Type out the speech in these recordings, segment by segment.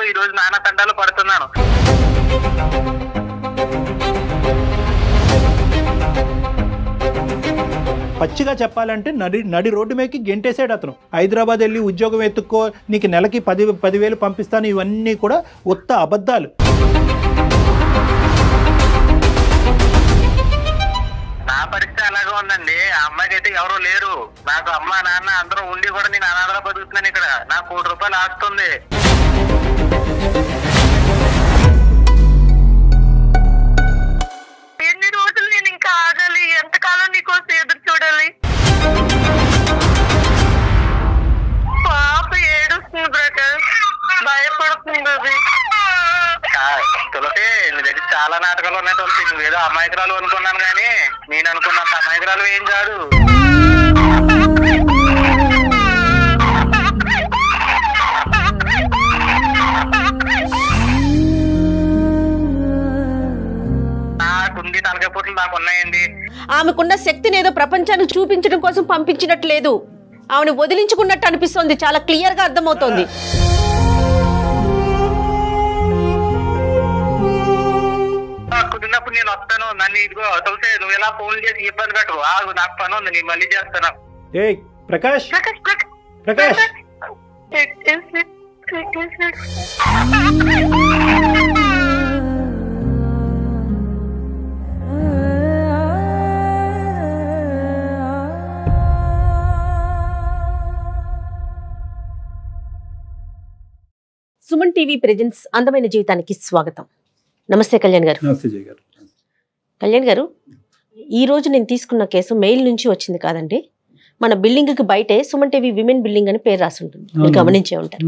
ఈ రోజు నానా తండాలు పడుతున్నాను. పచ్చిగా చెప్పాలంటే నడి రోడ్డు మీదకి గెంటేసాడు అతను. హైదరాబాద్ వెళ్ళి ఉద్యోగం ఎత్తుక్కో, నీకు నెలకి 10,000 పంపిస్తాను, ఇవన్నీ కూడా ఉత్త అబద్ధాలు. నా పరిస్థితి అలాగే ఉందండి. ఆ అమ్మాయికి అయితే ఎవరు లేరు. నాకు అమ్మ నాన్న అందరూ ఉండి కూడా నేను అనాథలా బతుకుతున్నాను. ఇక్కడ నాకు 1 కోటి రూపాయలు ఆస్తుంది. ఎన్ని రోజులు నేను ఇంకా ఆగాలి? ఎంతకాలం నీకోసం ఎదురు చూడాలి? పాప ఏడుస్తుంది ప్రకాష్, భయపడుతుంది. తులసి నీ దగ్గర చాలా నాటకాలు ఉన్నాయి తులసి. నువ్వేదో అమాయకురాలు అనుకున్నాను కానీ నేను అనుకున్నంత అమాయకురాలు ఏం కాదు. నాకుంది తలకాయ పూటలు నాకు ఉన్నాయండి. ఆమెకున్న శక్తిని ఏదో ప్రపంచానికి చూపించడం కోసం పంపించినట్లేదు, ఆమెను వదిలించుకున్నట్టు అనిపిస్తోంది. చాలా క్లియర్ గా అర్థమవుతోంది. కుదిరినప్పుడు నేను వస్తాను. నన్ను ఇదిగో తులసి నువ్వు ఎలా ఫోన్ చేసి ఇబ్బంది పెట్టు. ఆగు, నాకు పని ఉంది, నేను మళ్ళీ చేస్తాను. ఏ ప్రకాష్, ప్రకాష్ సుమన్ టీవీ ప్రెజెంట్స్ అందమైన జీవితానికి స్వాగతం. నమస్తే కళ్యాణ్ గారు. కళ్యాణ్ గారు, ఈ రోజు నేను తీసుకున్న కేసు మెయిల్ నుంచి వచ్చింది కాదండి. మన బిల్డింగ్ కి బయటే సుమన్ టీవీ విమెన్ బిల్డింగ్ అని పేరు రాసి ఉంటుంది, మీరు గమనించే ఉంటారు.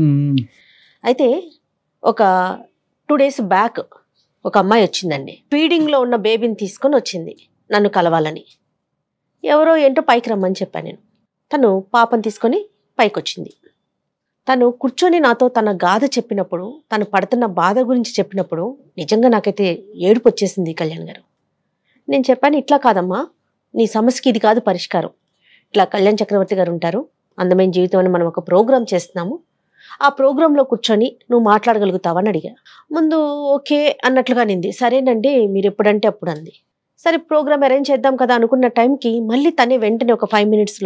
అయితే ఒక 2 days బ్యాక్ ఒక అమ్మాయి వచ్చిందండి. ఫీడింగ్ లో ఉన్న బేబీని తీసుకొని వచ్చింది నన్ను కలవాలని. ఎవరో ఏంటో పైకి రమ్మని చెప్పాను నేను. తను పాపను తీసుకొని పైకి వచ్చింది. తను కూర్చొని నాతో తన గాథ చెప్పినప్పుడు, తను పడుతున్న బాధ గురించి చెప్పినప్పుడు నిజంగా నాకైతే ఏడుపు వచ్చేసింది కళ్యాణ్ గారు. నేను చెప్పాను, ఇట్లా కాదమ్మా, నీ సమస్యకి ఇది కాదు పరిష్కారం. ఇట్లా కళ్యాణ్ చక్రవర్తి గారు ఉంటారు, అందమైన జీవితం అని మనం ఒక ప్రోగ్రామ్ చేస్తున్నాము, ఆ ప్రోగ్రాంలో కూర్చొని నువ్వు మాట్లాడగలుగుతావని అడిగా. ముందు ఓకే అన్నట్లుగా నింది. సరేనండి మీరు ఎప్పుడంటే అప్పుడు అంది. సరే ప్రోగ్రామ్ అరేంజ్ చేద్దాం కదా అనుకున్న టైంకి మళ్ళీ తనే వెంటనే ఒక 5 minutes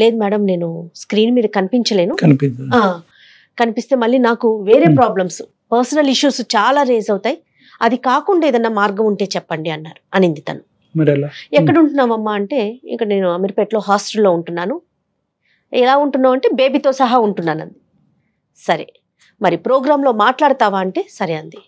లేదు మేడం నేను స్క్రీన్ మీద కనిపించలేను, కనిపిస్తే మళ్ళీ నాకు వేరే ప్రాబ్లమ్స్, పర్సనల్ ఇష్యూస్ చాలా రేజ్ అవుతాయి, అది కాకుండా ఏదన్నా మార్గం ఉంటే చెప్పండి అనింది తను. ఎక్కడ ఉంటున్నావమ్మా అంటే, ఇక్కడ నేను అమీర్పేటలో హాస్టల్లో ఉంటున్నాను. ఎలా ఉంటున్నావు అంటే బేబీతో సహా ఉంటున్నాను అంది. సరే మరి ప్రోగ్రాంలో మాట్లాడతావా అంటే సరే అంది.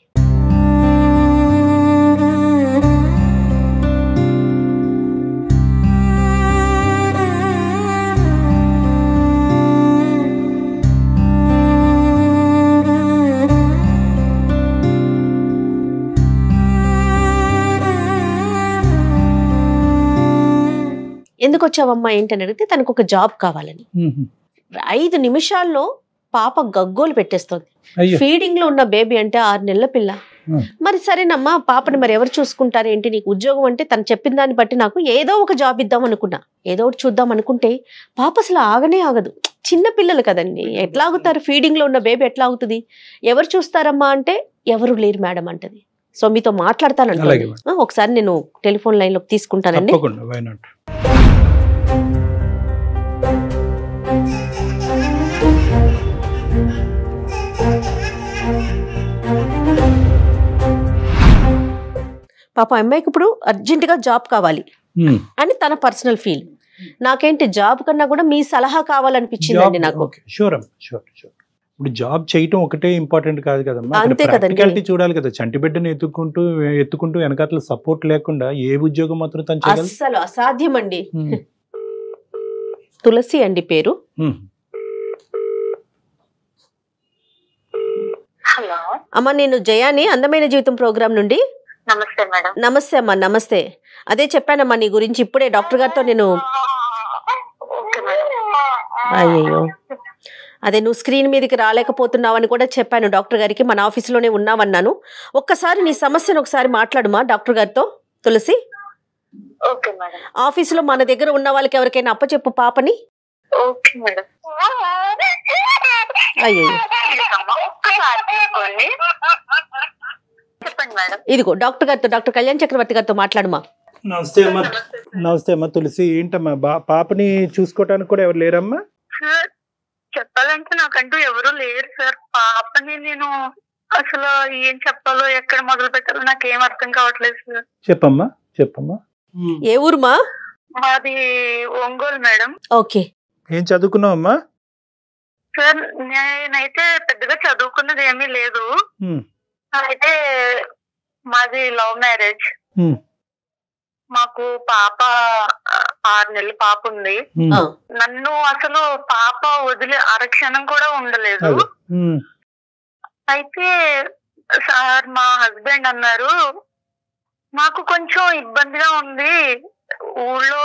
ఎందుకు వచ్చావమ్మా ఏంటని అడిగితే తనకు ఒక జాబ్ కావాలని. 5 నిమిషాల్లో పాప గగ్గోలు పెట్టేస్తుంది. ఫీడింగ్ లో ఉన్న బేబీ అంటే 6 నెలల పిల్ల. మరి సరేనమ్మా పాపని మరి ఎవరు చూసుకుంటారు ఏంటి, నీకు ఉద్యోగం అంటే తను చెప్పిన దాన్ని బట్టి నాకు ఏదో ఒక జాబ్ ఇద్దాం అనుకున్నా, ఏదో ఒకటి చూద్దాం అనుకుంటే పాప అసలు ఆగనే ఆగదు. చిన్న పిల్లలు కదండి, ఎట్లా ఆగుతారు? ఫీడింగ్ లో ఉన్న బేబీ ఎట్లా ఆగుతుంది? ఎవరు చూస్తారమ్మా అంటే ఎవరు లేరు మేడం అంటది. సో మీతో మాట్లాడతానంటే ఒకసారి నేను టెలిఫోన్ లైన్ లోకి తీసుకుంటానండి. పాప అమ్మాయికి ఇప్పుడు అర్జెంట్ గా జాబ్ కావాలి అని తన పర్సనల్ ఫీల్. నాకేంటి జాబ్ కన్నా కూడా మీ సలహా కావాలనిపించిందండి నాకు. ఇప్పుడు జాబ్ చేయటం ఒకటే ఇంపార్టెంట్ కాదు కదమ్మా, ప్రాక్టికాలిటీ చూడాలి కదా. చంటి బిడ్డను ఎత్తుకుంటూ వెనకాల సపోర్ట్ లేకుండా ఏ ఉద్యోగం మాత్రం తను చేయగలదు? అస్సలు అసాధ్యం అండి. తులసి అండి పేరు. హలో అమ్మ, నేను జయాని అందమైన జీవితం ప్రోగ్రామ్ నుండి. నమస్తే మేడం. నమస్తే అమ్మా. నమస్తే. అదే చెప్పానమ్మా నీ గురించి ఇప్పుడే డాక్టర్ గారితో నేను. అయ్యో అదే నువ్వు స్క్రీన్ మీదకి రాలేకపోతున్నావని కూడా చెప్పాను డాక్టర్ గారికి, మన ఆఫీస్లోనే ఉన్నావన్నాను. ఒక్కసారి నీ సమస్యను ఒకసారి మాట్లాడుమా డాక్టర్ గారితో తులసి. ఆఫీసులో మన దగ్గర ఉన్న వాళ్ళకి ఎవరికైనా అప్పచెప్పు పాపని. అయ్యో ఒక్కసారి తీసుకోండి. చెప్పండి మేడం. ఇదిగో డాక్టర్ గారితో, డాక్టర్ కళ్యాణ్ చక్రవర్తి గారితో మాట్లాడమా. నమస్తే అమ్మా. నమస్తే అమ్మా తులసి. ఏంటమ్మా పాపని చూసుకోవటానికి కూడా ఎవరు లేరమ్మా? సార్ చెప్పాలంటే నాకంటూ ఎవరు లేరు సార్. పాపని నేను అసలు ఏం చెప్పాలో ఎక్కడ మొదలు పెట్టాలో నాకేం అర్థం కావట్లేదు సార్. చెప్పమ్మా చెప్పమ్మా. ఏ ఊరుమా? మాది ఒంగోలు మేడం. ఓకే. ఏం చదువుకున్నావమ్మా? సార్ నేనైతే పెద్దగా చదువుకున్నది ఏమీ లేదు. అయితే మాది లవ్ మ్యారేజ్. మాకు పాప 6 నెలల పాప ఉంది. నన్ను అసలు పాప వదిలి అరక్షణం కూడా ఉండలేదు. అయితే సార్ మా హస్బెండ్ అన్నారు, నాకు కొంచెం ఇబ్బందిగా ఉంది, ఊళ్ళో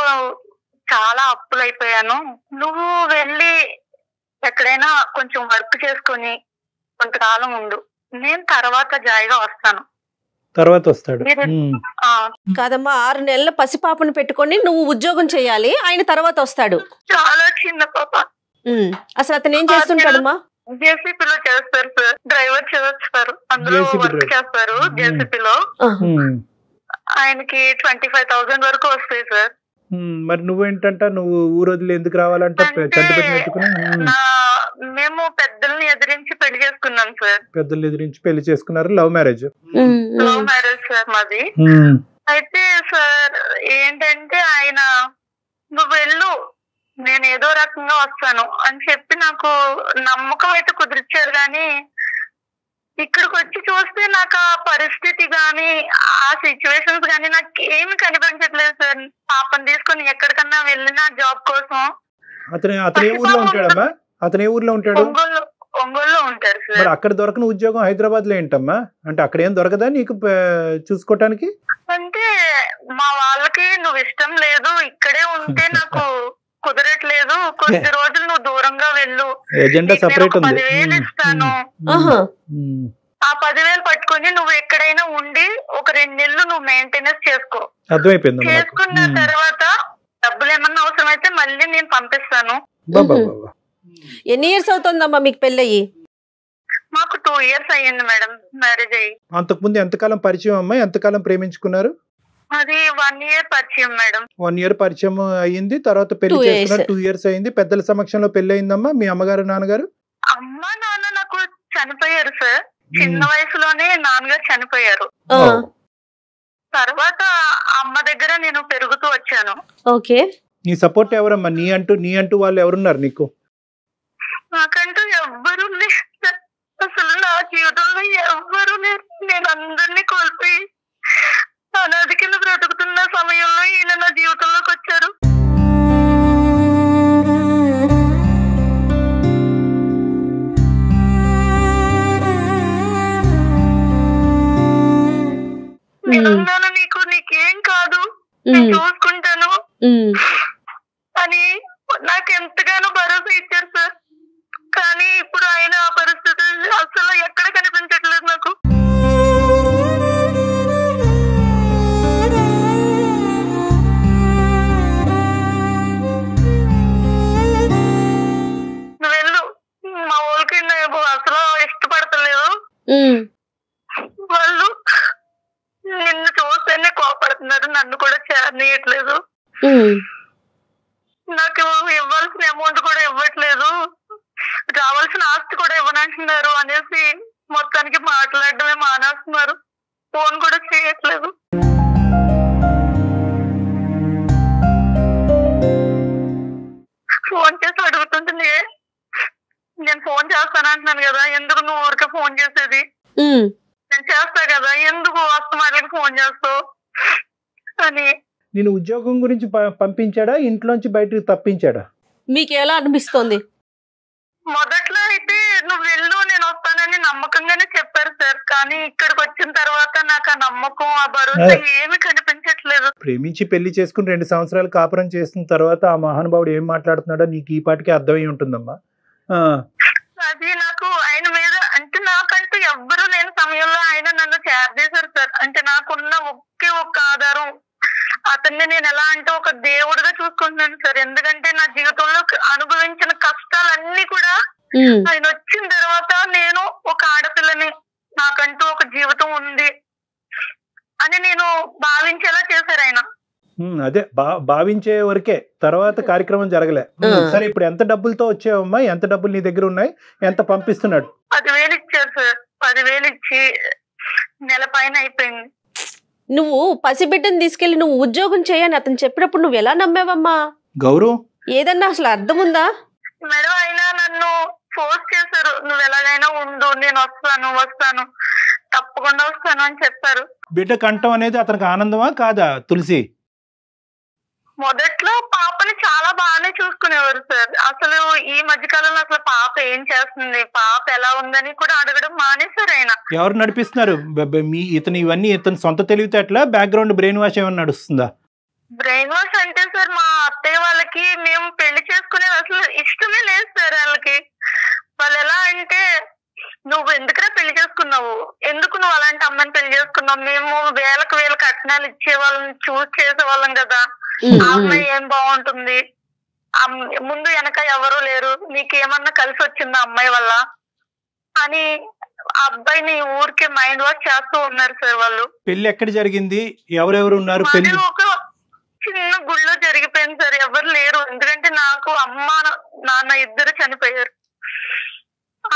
చాలా అప్పులు అయిపోయాను, నువ్వు వెళ్ళి ఎక్కడైనా కొంచెం వర్క్ చేసుకొని కొంతకాలం ఉండు, నేను తర్వాత జాయిగా వస్తాను. తర్వాత వస్తాడు కాదమ్మా, 6 నెలల పసిపాపను పెట్టుకొని నువ్వు ఉద్యోగం చేయాలి, ఆయన తర్వాత వస్తాడు. చాలా చిన్న పాప. అసలు అతను ఏం చేస్తుంటాడమ్మా? జేసీపీలో చేస్తారు సార్, డ్రైవర్ చేస్తారు, అందులో వర్క్ చేస్తారు జేసీపీలో. ఆయనకి 25,000 వరకు వస్తాయి సార్. మరి నువ్వేంటంట, నువ్వు ఊరు వదిలి ఎందుకు రావాలంటే మేము పెద్దల్ని ఎదిరించి పెళ్లి చేసుకున్నాం సార్. పెద్దలు ఎదిరించి పెళ్లి చేసుకున్నారు. Love marriage. Love marriage sir మాది. అయితే సార్ ఏంటంటే ఆయన నువ్వు వెళ్ళు, నేను ఏదో రకంగా వస్తాను అని చెప్పి నాకు నమ్మకం అయితే కుదిరిచ్చారు. కానీ ఇక్కడికి వచ్చి చూస్తే నాకు ఆ పరిస్థితి గాని ఆ సిచ్యువేషన్స్ గాని నాకు ఏమి కనిపించట్లేదు సార్. పాపని తీసుకుని ఎక్కడికన్నా వెళ్ళినా జాబ్ కోసం. అతనే ఊర్లో ఉంటాడమ్మా? అతనే ఊర్లో ఉంటాడు? ఒంగోలులో ఉంటారు సార్. మరి అక్కడ దొరకని ఉద్యోగం హైదరాబాద్ లో ఏంటమ్మా? అంటే అక్కడ ఏం దొరకదా నీకు చూసుకోవటానికి? అంటే మా వాళ్ళకి నువ్వు ఇష్టం లేదు, ఇక్కడే ఉంటే నాకు కుదరట్లేదు, కొద్ది రోజులు నువ్వు దూరంగా వెళ్ళు, 10,000 ఇస్తాను, ఆ 10,000 పట్టుకొని నువ్వు ఎక్కడైనా ఉండి ఒక 2 నెలలు నువ్వు మెయింటెనెన్స్ చేసుకో, చేసుకున్న తర్వాత డబ్బులు ఏమన్నా అవసరం అయితే మళ్ళీ నేను పంపిస్తాను. ఎన్ని ఇయర్స్ అవుతుందమ్మా మీకు పెళ్ళయి? మాకు 2 years అయ్యింది మేడం మ్యారేజ్ అయ్యి. అంతకుముందు ఎంతకాలం పరిచయం అమ్మా? ఎంతకాలం ప్రేమించుకున్నారు? అది 1 year పరిచయం మేడం. 1 year పరిచయం అయ్యింది, తర్వాత పెళ్లి చేసుకున్నారు. 2 years అయింది. పెద్దల సమక్షంలో పెళ్లి అయిందమ్మా? మీ అమ్మగారు నాన్నగారు? అమ్మ నాన్న నాకు చనిపోయారు సార్, చిన్న వయసులోనే నాన్నగారు చనిపోయారు. తర్వాత అమ్మ దగ్గర నేను పెరుగుతూ వచ్చాను. ఓకే. నీ సపోర్ట్ ఎవరమ్మా? నీ అంటూ వాళ్ళు ఎవరున్నారు నీకు? నాకంటూ ఎవ్వరూ లేరు, అసలు నా జీవితంలో ఎవ్వరూ లేరు. నేను అందరినీ కోల్పోయి అనాథ కింద బ్రతుకుతున్న సమయంలో ఈయన నా జీవితంలోకి వచ్చారు. నేనున్నాను, నీకేం కాదు, నేను చూసుకుంటాను అని నాకు ఎంతగానో భరోసా ఇచ్చారు సార్. కానీ ఇప్పుడు ఆయన ఆ పరిస్థితి అసలు ఎక్కడ కనిపించట్లేదు నాకు. నువ్వు వెళ్ళు, మా వాళ్ళకి నేను అసలు ఇష్టపడతలేదు, వాళ్ళు నిన్ను చూస్తేనే కోపడుతున్నారు, నన్ను కూడా చేరనీయట్లేదు, నాకు ఇవ్వాల్సిన అమౌంట్ కూడా ఇవ్వట్లేదు, రావాల్సిన ఆస్తి కూడా ఇవ్వనంటున్నారు అనేసి మొత్తానికి మాట్లాడడమే మానేస్తున్నారు, ఫోన్ కూడా చేయట్లేదు. ఫోన్ చేసి అడుగుతుంటే నేను ఫోన్ చేస్తానంటున్నాను కదా, ఎందుకు నువ్వు ఊరికే ఫోన్ చేసేది, నేను చేస్తా కదా, ఎందుకు వస్తమాటలకి ఫోన్ చేస్తావు అని. నేను ఉద్యోగం గురించి పంపించాడా, ఇంట్లోంచి బయటకు తప్పించాడా? మీకు ఎలా అనిపిస్తోంది? మొదట్లో అయితే నువ్వు వెళ్ళు నేను వస్తానని నమ్మకంగానే చెప్పారు సార్, కానీ ఇక్కడికి వచ్చిన తర్వాత నాకు ఆ నమ్మకం ఆ భరోసా ఏమి కనిపించట్లేదు. ప్రేమించి పెళ్లి చేసుకుని 2 సంవత్సరాలు కాపురం చేసిన తర్వాత ఆ మహానుభావుడు ఏం మాట్లాడుతున్నాడో నీకు ఈ పాటికి అర్థమై ఉంటుందమ్మా. అది నాకు ఆయన మీద అంటే నాకంటూ ఎవ్వరూ లేని సమయంలో ఆయన నన్ను చేరదీశారు సార్. అంటే నాకున్న ఒకే ఒక్క ఆధారం అతన్ని నేను ఎలా అంటే ఒక దేవుడిగా చూసుకుంటున్నాను సార్. ఎందుకంటే నా జీవితంలో అనుభవించిన కష్టాలన్నీ కూడా ఆయన వచ్చిన తర్వాత నేను ఒక ఆడపిల్లని, నాకంటూ ఒక జీవితం ఉంది అని నేను భావించేలా చేశారు ఆయన. అదే భావించే వరకే, తర్వాత కార్యక్రమం జరగలే. సరే, ఇప్పుడు ఎంత డబ్బులతో వచ్చావమ్మా? ఎంత డబ్బులు నీ దగ్గర ఉన్నాయి? ఎంత పంపిస్తున్నాడు? 10,000 ఇచ్చారు సార్. 10,000 ఇచ్చి నెల పైన అయిపోయింది. నువ్వు పసిబిడ్డని తీసుకెళ్లి నువ్వు ఉద్యోగం చేయని అతను చెప్పినప్పుడు నువ్వు ఎలా నమ్మావమ్మా? గౌరవ్, ఏదన్నా అసలు అర్థం ఉందా? మేడం ఆయన నన్ను ఫోర్స్ చేశారు, నువ్వు ఎలాగైనా ఉండు, నేను వస్తాను తప్పకుండా వస్తాను అని చెప్పారు. బిడ్డ కంఠం అనేది అతనికి ఆనందమా కాదా తులసి? మొదట్లో పాపని చాలా బాగానే చూసుకునేవారు సార్. అసలు ఈ మధ్య కాలంలో అసలు పాప ఏం చేస్తుంది, పాప ఎలా ఉందని కూడా అడగడం మానేశారు ఆయన. ఎవరు నడిపిస్తున్నారు? ఇతను ఇవన్నీ ఇతను సొంత తెలివితేటలా, బ్యాక్గ్రౌండ్ బ్రెయిన్ వాష్ ఏమన్నా నడుస్తుందా? బ్రెయిన్ వాష్ అంటే సార్, మా అత్తయ్య వాళ్ళకి మేము పెళ్లి చేసుకునేది అసలు ఇష్టమే లేదు సార్. వాళ్ళు ఎలా అంటే, నువ్వు ఎందుకురా పెళ్లి చేసుకున్నావు, ఎందుకు నువ్వు అలాంటి అమ్మని పెళ్లి చేసుకున్నావు, మేము వేలకు కట్నాలు ఇచ్చే వాళ్ళని చూస్ చేసేవాళ్ళం కదా, ఆ అమ్మాయి ఏం బాగుంటుంది, ముందు వెనక ఎవరూ లేరు, నీకేమన్నా కలిసి వచ్చిందా అమ్మాయి వల్ల అని ఆ అబ్బాయిని ఊరికే మైండ్ వాష్ చేస్తూ ఉన్నారు సార్ వాళ్ళు. పెళ్లి ఎక్కడ జరిగింది? ఎవరెవరు ఉన్నారు? పెళ్లి ఒక చిన్న గుళ్ళో జరిగిపోయింది సార్. ఎవరు లేరు, ఎందుకంటే నాకు అమ్మ నాన్న ఇద్దరు చనిపోయారు.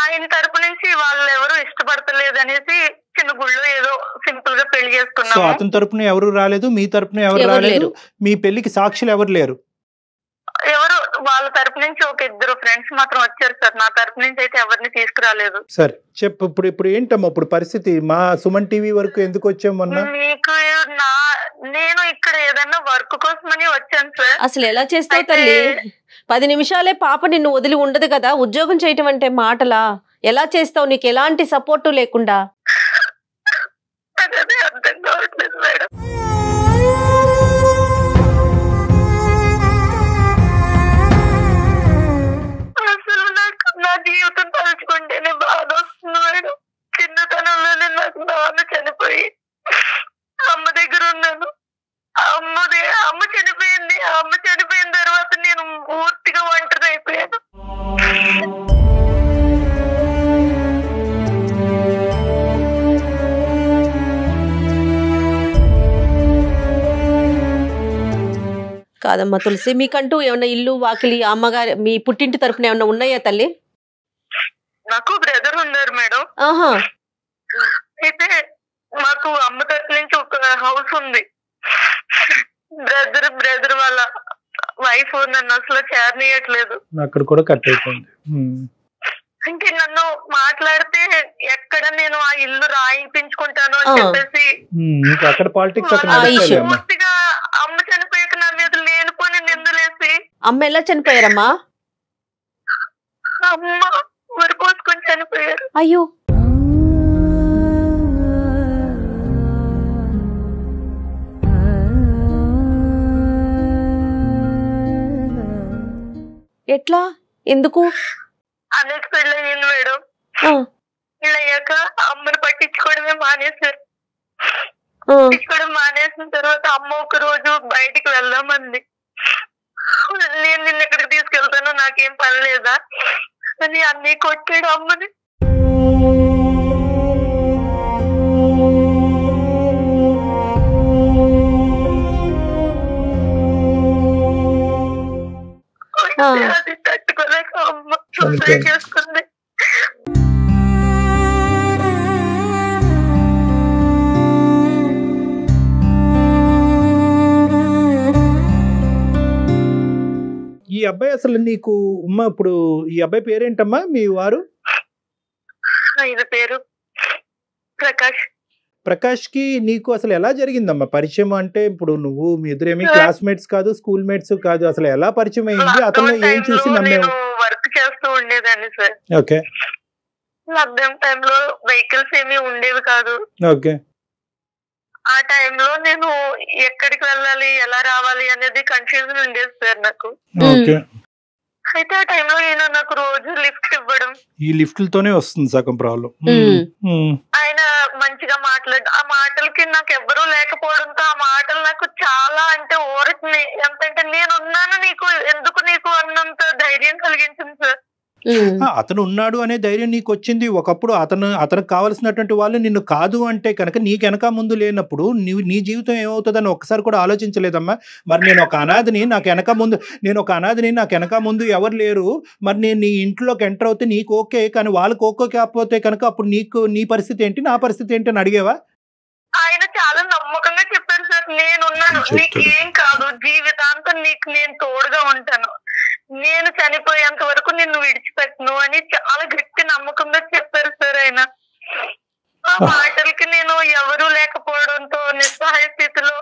ఆయన తరపు నుంచి వాళ్ళు ఎవరు ఇష్టపడతలేదు అనేసి చిన్న గుళ్ళో ఏదో సింపుల్ గా పెళ్లి చేసుకున్నాము. అతని తరపున ఎవరు రాలేదు, మీ తరపున ఎవరు రాలేదు, మీ పెళ్లికి సాక్షులు ఎవరు లేరు? ఎవరు వాళ్ళ తరపు నుంచి ఒక 2 ఫ్రెండ్స్ మాత్రం వచ్చారు సార్. నా తరపు నుంచి అయితే ఎవరిని తీసుకురాలేదు. సరే చెప్పు, ఇప్పుడు ఏంటమ్మా ఇప్పుడు పరిస్థితి? మా సుమన్ టీవీ వరకు ఎందుకు వచ్చాం మొన్న? మీకు నేను ఇక్కడ ఏదన్నా వర్క్ కోసమని వచ్చాను సార్. అసలు ఎలా చేస్తావు తల్లి? 10 నిమిషాలే పాప నిన్ను వదిలి ఉండదు కదా. ఉద్యోగం చేయటం అంటే మాటలా? ఎలా చేస్తావు నీకు ఎలాంటి సపోర్టు లేకుండా? అదే అర్థం కావట్లేదు మేడం. అసలు నాకు నా జీవితం తలుచుకుంటేనే బాధ వస్తుంది మేడం. చిన్నతనంలోనే నాకు నాన్న చనిపోయి అమ్మ దగ్గర ఉన్నాను. అమ్మ చనిపోయింది. అమ్మ చనిపోయిన తర్వాత నేను పూర్తిగా ఒంటరి అయిపోయాను. కాదమ్మా తులసి, మీకంటూ ఏమన్నా ఇల్లు వాకిలి అమ్మగారి మీ పుట్టింటి తరపున ఏమన్నా ఉన్నాయా తల్లి? నాకు బ్రదర్ ఉన్నారు మేడం. అయితే మాకు అమ్మ తరపు నుంచి ఒక హౌస్ ఉంది. బ్రదర్ వాళ్ళ వైఫ్ నన్ను అసలు చేరనీయట్లేదు. అక్కడ కూడా కట్ అయిపోయింది. అంటే నన్ను మాట్లాడితే ఎక్కడ నేను ఆ ఇల్లు రాయించుకుంటాను అని చెప్పేసి పూర్తిగా అమ్మ చనిపోయాక నా మీద లేనిపోని నిందలేసి. అమ్మ ఎలా చనిపోయారమ్మా? అమ్మ ఊరి పోసుకొని చనిపోయారు. అయ్యో, ఎట్లా, ఎందుకు? అనేక పెళ్ళి అయ్యింది మేడం. పెళ్ళయ్యాక అమ్మని పట్టించుకోవడమే మానేశారు. పట్టించుకోవడం మానేసిన తర్వాత అమ్మ ఒక రోజు బయటికి వెళ్దామంది. నేను నిన్న ఎక్కడికి తీసుకెళ్తాను, నాకేం పని లేదా అని అన్నీ కొట్టాడు అమ్మని. అది తట్టుకోలేక అమ్మ సూసైడ్ చేసుకుంది. ఈ అబ్బాయి అసలు నీకు ఇప్పుడు ఈ అబ్బాయి పేరేంటమ్మా మీ వారు? ఇది పేరు ప్రకాష్. ప్రకాష్ కి నీకు అసలు ఎలా జరిగిందమ్మా పరిచయం? అంటే ఇప్పుడు నువ్వు మీ ఇద్దరేమీ క్లాస్మేట్స్ కాదు, స్కూల్ మేట్స్ కాదు, అసలు ఎలా పరిచయం అయింది? అతను ఏం చూసి నమ్మేవు? వర్క్ చేస్తూ ఉండేదాన్ని సార్. ఓకే. లాక్డౌన్ టైంలో వెహికల్స్ ఏమీ ఉండేవి కాదు. ఓకే. ఆ టైంలో నేను ఎక్కడికి వెళ్ళాలి, ఎలా రావాలి అనేది కన్ఫ్యూజన్ ఉండేది సార్ నాకు. అయితే ఆ టైంలో ఈయన నాకు రోజు లిఫ్ట్ ఇవ్వడం. ఈ లిఫ్ట్లతోనే వస్తుంది సగం ప్రాబ్లం. ఆయన మంచిగా మాట్లాడు, ఆ మాటలకి నాకు ఎవ్వరూ లేకపోవడంతో ఆ మాటలు నాకు చాలా అంటే ఊరికి ఎంతంటే నేనున్నాను నీకు, ఎందుకు నీకు అన్నంత ధైర్యం కలిగించింది సార్. అతను ఉన్నాడు అనే ధైర్యం నీకు వచ్చింది. ఒకప్పుడు అతనికి కావాల్సినటువంటి వాళ్ళు నిన్ను కాదు అంటే కనుక నీకు వెనక ముందు లేనప్పుడు నీ జీవితం ఏమవుతుందని ఒక్కసారి కూడా ఆలోచించలేదమ్మా? మరి నేను ఒక అనాథని, నాకు వెనక ముందు ఎవరు లేరు, మరి నేను నీ ఇంట్లోకి ఎంటర్ అవుతే నీకు ఓకే, కానీ వాళ్ళకి ఓకే కాకపోతే కనుక అప్పుడు నీ పరిస్థితి ఏంటి, నా పరిస్థితి ఏంటి అని అడిగేవా? ఆయన చాలా నమ్మకంగా చెప్పారు సార్, నేనున్నాను, నీకు ఏం కాదు, జీవితాంతం నీకు నేను తోడుగా ఉంటాను, నేను చనిపోయేంత వరకు నిన్ను విడిచిపెట్టను అని చాలా గట్టి నమ్మకంగా చెప్పారు సార్ ఆయన. ఆ మాటలకి నేను ఎవరు లేకపోవడంతో నిస్సహాయ స్థితిలో.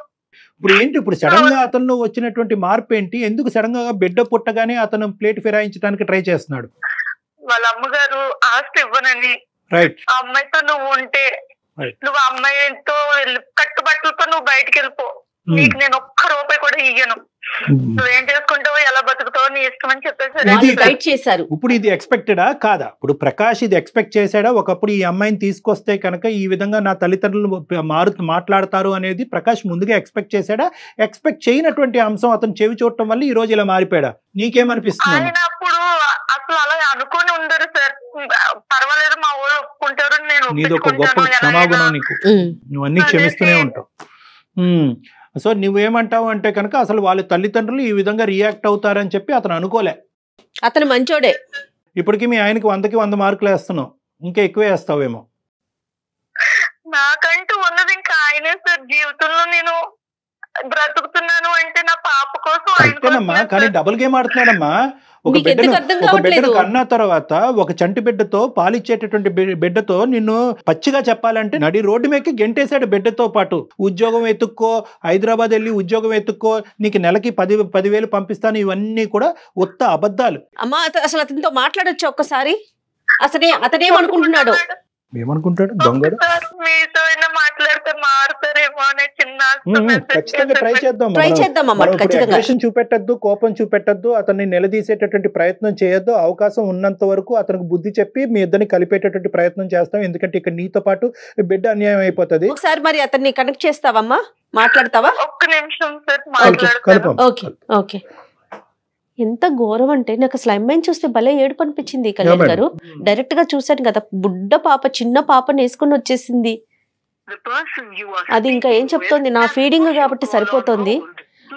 ఇప్పుడు ఏంటి, ఇప్పుడు సడన్ గా అతను వచ్చినటువంటి మార్పు ఏంటి? ఎందుకు సడన్ గా బిడ్డ పుట్టగానే అతను ప్లేట్ ఫిరాయించడానికి ట్రై చేస్తున్నాడు? వాళ్ళ అమ్మగారు ఆస్తి ఇవ్వనని, ఆ అమ్మాయితో నువ్వు ఉంటే నువ్వు అమ్మాయితో కట్టుబట్టలతో నువ్వు బయటకు వెళ్ళిపో, నీకు నేను ఒక్క రూపాయి కూడా ఇయ్యను, నువ్వేం చేసుకుంటావో ఎలా బతుకుతావో నీ ఇష్టం అని చెప్పేసారు. ఇప్పుడు ఇది ఎక్స్పెక్టెడా కాదా? ఇప్పుడు ప్రకాష్ ఇది ఎక్స్పెక్ట్ చేశాడా? ఒకప్పుడు ఈ అమ్మాయిని తీసుకొస్తే కనుక ఈ విధంగా నా తల్లిదండ్రులు మాట్లాడతారు అనేది ప్రకాష్ ముందుగా ఎక్స్పెక్ట్ చేశాడా? ఎక్స్పెక్ట్ చేయనటువంటి అంశం అతను చెవి చూడటం వల్ల ఈ రోజు ఇలా మారిపోయాడా? నీకేమనిపిస్తుంది? ఆయన అప్పుడు అసలు అలా అనుకొని ఉండరు సార్, పర్వాలేదు మా ఊళ్ళు ఒప్పుకుంటారు, నేను నీది ఒక గొప్ప క్షమాగుణం, నీకు నువ్వు అన్ని క్షమిస్తూనే ఉంటావు. సో నువ్వేమంటావు అంటే కనుక అసలు వాళ్ళ తల్లిదండ్రులు ఈ విధంగా రియాక్ట్ అవుతారని చెప్పి అతను అనుకోలే. అతను మంచోడే. ఇప్పటికి మీ ఆయనకి 100కి 100 మార్కులు వేస్తున్నావు, ఇంకా ఎక్కువే వేస్తావేమో. నాకంటూ ఉన్నది ఇంకా ఆయనే సార్. జీవితంలో నేను బ్రతుకుతున్నాను అంటే నా పాప కోసం. అంతేనమ్మా, కానీ డబుల్ గేమ్ ఆడుతున్నాడమ్మా. ఒక బిడ్డను కన్నా తర్వాత ఒక చంటి బిడ్డతో పాలిచ్చేటటువంటి బిడ్డతో నిన్ను పచ్చిగా చెప్పాలంటే నడి రోడ్డు మీదకి గెంటేశాడు బిడ్డతో పాటు. ఉద్యోగం ఎత్తుక్కో, హైదరాబాద్ వెళ్ళి ఉద్యోగం ఎత్తుక్కో, నీకు నెలకి 10,000 పంపిస్తాను, ఇవన్నీ కూడా ఉత్త అబద్ధాలు. అమ్మా అసలు అతనితో మాట్లాడొచ్చు ఒక్కసారి? అతనేమనుకుంటున్నాడు? ఏమనుకుంటాడు దొంగడు? మాట్లాడితే మారుతారేమో అనే చిన్న ఖచ్చితంగా ట్రై చేద్దాం. చూపెట్టద్దు, కోపం చూపెట్టద్దు, అతన్ని నిలదీసేటటువంటి ప్రయత్నం చేయొద్దు. అవకాశం ఉన్నంత వరకు అతనికి బుద్ధి చెప్పి మీ ఇద్దరిని కలిపేటటువంటి ప్రయత్నం చేస్తాం. ఎందుకంటే ఇక్కడ నీతో పాటు బిడ్డ అన్యాయం అయిపోతుంది. ఒకసారి మరి అతన్ని కనెక్ట్ చేస్తావమ్మా, మాట్లాడతావా? ఒక్క నిమిషం సార్. ఓకే. ఎంత ఘోరం అంటే నాకు అసలు అమ్మాయిని చూస్తే భలే ఏడుపు అనిపించింది కళ్యాణ్ గారు. డైరెక్ట్ గా చూసాను కదా, బుడ్డ పాప, చిన్న పాపని వేసుకుని వచ్చేసింది. అది ఇంకా ఏం చెప్తోంది, నా ఫీడింగ్ కాబట్టి సరిపోతుంది,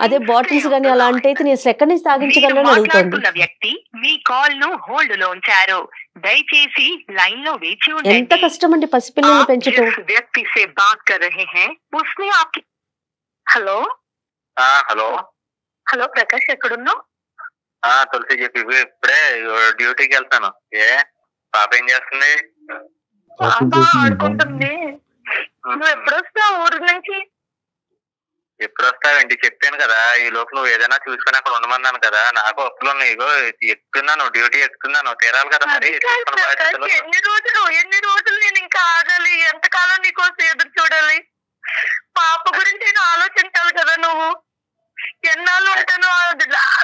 అదే బాటిల్స్ గానీ అలాంటి అయితే నేను ఎక్కడి నుంచి తాగించగలను అడుగుతోంది. ఎంత కష్టం అండి పసిపిల్లల్ని పెంచటం. హలో హలో ప్రకాష్, ఎక్కడున్నావు? తులసి చెప్పి ఇప్పుడే డ్యూటీకి వెళ్తాను. ఏ పాప ఏం చేస్తుంది? ఆడుకుంటుంది. నువ్వు ఎప్పుడు వస్తావు ఊరు నుంచి? ఎప్పుడు వస్తావేంటి? చెప్పాను కదా, ఈ లోపు నువ్వు ఏదైనా చూసుకుని అక్కడ ఉండమన్నాను కదా. నాకు అప్పులు నీకు ఎక్కుతున్నాను, డ్యూటీ ఎక్కుతున్నాను, తీరాలి కదా. మరి ఎన్ని రోజులు నేను ఇంకా ఆగాలి? ఎంతకాలం నీకోసం ఎదురు చూడాలి? పాప గురించి నేను ఆలోచించాలి కదా. నువ్వు ఎన్నాళ్ళు ఉంటాను?